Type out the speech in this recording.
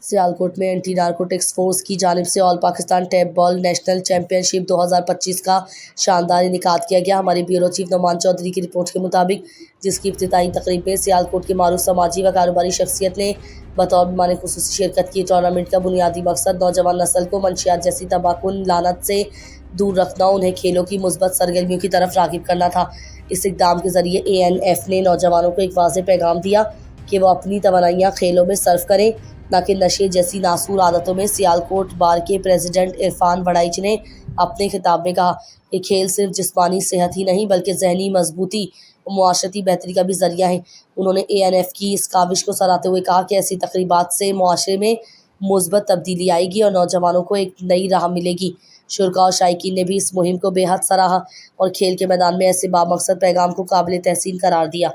सियालकोट में anti narcotics force की जानिब से all Pakistan tab ball national championship 2025 का शानदार इनेकाद किया गया। हमारे ब्यूरो चीफ नोमान चौधरी की रिपोर्ट के मुताबिक जिसकी इफ्तिताई तकरीब में सियालकोट के मारूफ समाजी व कारोबारी शख्सियत ने बतौर मेहमान खुसूसी शिरकत की। टूर्नामेंट का बुनियादी मकसद नौजवान नस्ल को मंशियात जैसी तबाकुन लानत से दूर रखना, उन्हें खेलों की मुस्बत सरगर्मियों की तरफ राग़िब करना था। इस इक़दाम के ज़रिए ANF ने नौजवानों को एक वाज़ेह पैगाम दिया कि वो अपनी तवानाइयाँ खेलों में सर्फ करें, न कि नशे जैसी नासूर आदतों में। सियालकोट बार के प्रेसिडेंट इरफान वड़ाइच ने अपने खिताब में कहा कि खेल सिर्फ जिस्मानी सेहत ही नहीं बल्कि जहनी मजबूती और मुआशरती बेहतरी का भी ज़रिया है। उन्होंने ANF की इस काविश को सराहते हुए कहा कि ऐसी तकरीबात से मुआशरे में मुस्बत तब्दीली आएगी और नौजवानों को एक नई राह मिलेगी। शुरका और शायकीन ने भी इस मुहिम को बेहद सराहा और खेल के मैदान में ऐसे बामकसद पैगाम को काबिल तहसीन करार दिया।